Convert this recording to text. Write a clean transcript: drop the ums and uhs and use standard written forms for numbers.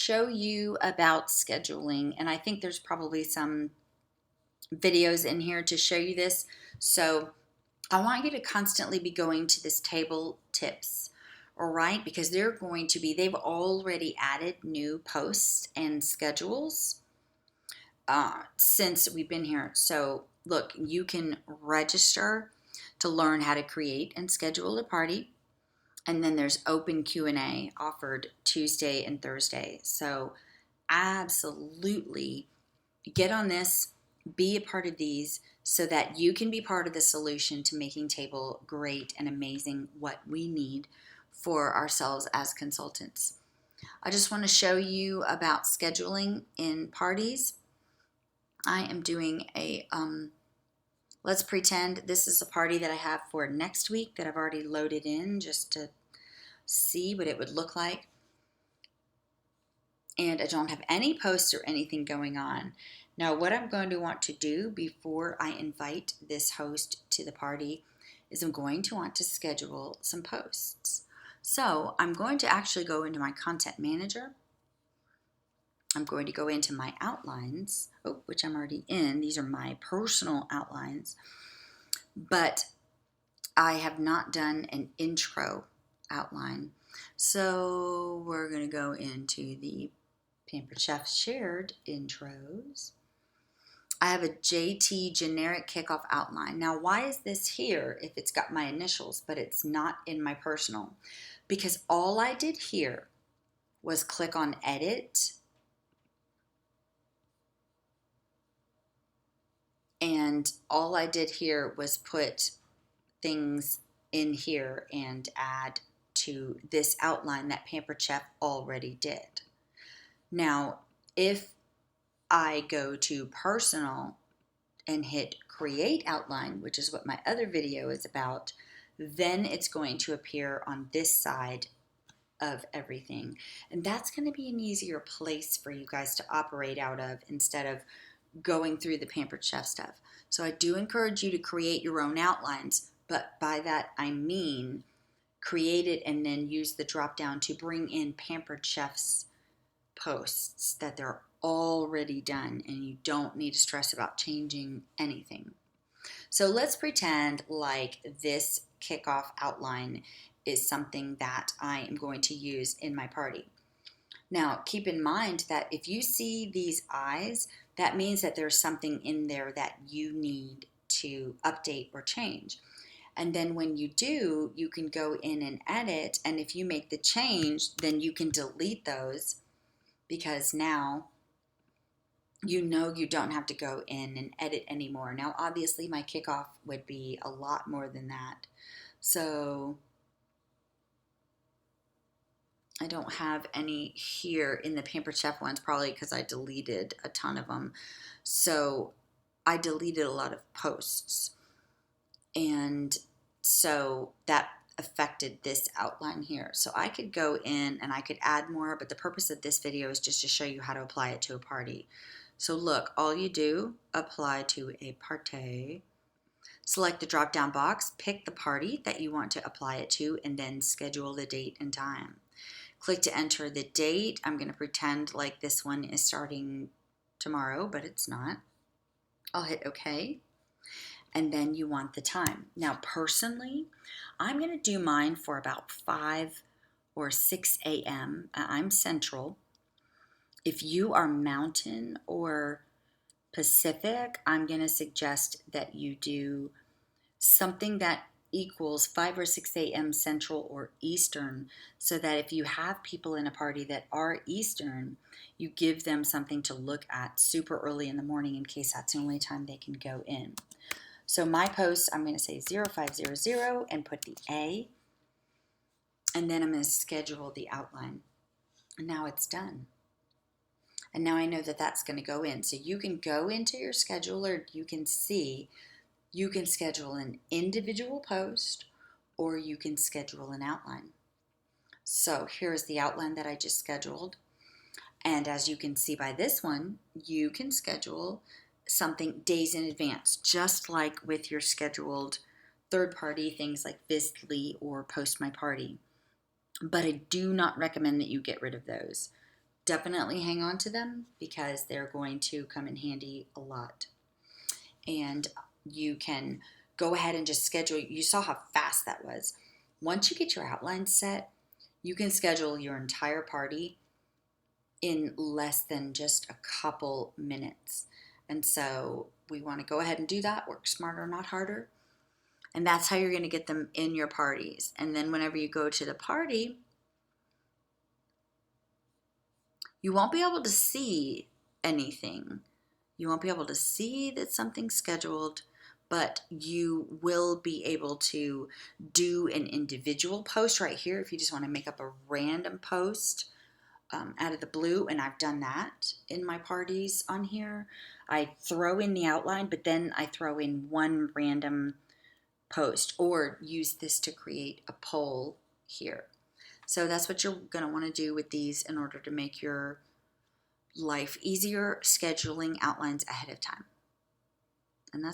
Show you about scheduling, and I think there's probably some videos in here to show you this. So I want you to constantly be going to this table tips, all right? Because they've already added new posts and schedules since we've been here. So look, you can register to learn how to create and schedule a party. And then there's open Q&A offered Tuesday and Thursday. So absolutely get on this, be a part of these so that you can be part of the solution to making Table great and amazing, what we need for ourselves as consultants. I just want to show you about scheduling in parties. I am doing let's pretend this is a party that I have for next week that I've already loaded in just to see what it would look like. And I don't have any posts or anything going on. Now, what I'm going to want to do before I invite this host to the party is I'm going to want to schedule some posts. So I'm going to actually go into my content manager. I'm going to go into my outlines, which I'm already in. These are my personal outlines, but I have not done an intro outline. So we're going to go into the Pampered Chef shared intros. I have a JT generic kickoff outline. Now, why is this here if it's got my initials, but it's not in my personal? Because all I did here was click on edit, and all I did here was put things in here and add to this outline that Pampered Chef already did. Now, if I go to personal and hit create outline, which is what my other video is about, then it's going to appear on this side of everything. And that's going to be an easier place for you guys to operate out of instead of going through the Pampered Chef stuff. So I do encourage you to create your own outlines, but by that I mean create it and then use the drop down to bring in Pampered Chef's posts that they're already done and you don't need to stress about changing anything. So let's pretend like this kickoff outline is something that I am going to use in my party. Now, keep in mind that if you see these eyes, that means that there's something in there that you need to update or change. And then when you do, you can go in and edit. And if you make the change, then you can delete those because now you know you don't have to go in and edit anymore. Now, obviously, my kickoff would be a lot more than that. So I don't have any here in the Pampered Chef ones, probably because I deleted a ton of them. So I deleted a lot of posts. And so that affected this outline here. So I could go in and I could add more, but the purpose of this video is just to show you how to apply it to a party. So look, all you do, apply to a party, select the drop down box, pick the party that you want to apply it to, and then schedule the date and time. Click to enter the date. I'm going to pretend like this one is starting tomorrow, but it's not. I'll hit OK. And then you want the time. Now, personally, I'm going to do mine for about 5 or 6 a.m. I'm Central. If you are Mountain or Pacific, I'm going to suggest that you do something that equals 5 or 6 a.m. Central or Eastern, so that if you have people in a party that are Eastern, you give them something to look at super early in the morning in case that's the only time they can go in. So my post, I'm going to say 0500 and put the A, and then I'm going to schedule the outline. And now it's done. And now I know that that's going to go in. So you can go into your scheduler, you can see, you can schedule an individual post or you can schedule an outline. So here's the outline that I just scheduled. And as you can see by this one, you can schedule something days in advance, just like with your scheduled third party things like Visly or Post My Party. But I do not recommend that you get rid of those. definitely hang on to them because they're going to come in handy a lot. And you can go ahead and just schedule. You saw how fast that was. Once you get your outline set, you can schedule your entire party in less than just a couple minutes. And so we want to go ahead and do that. Work smarter, not harder. And that's how you're going to get them in your parties. And then whenever you go to the party, you won't be able to see anything. You won't be able to see that something's scheduled, but you will be able to do an individual post right here if you just want to make up a random post out of the blue. And I've done that in my parties on here. I throw in the outline, but then I throw in one random post or use this to create a poll here. So that's what you're going to want to do with these in order to make your life easier, scheduling outlines ahead of time. And that's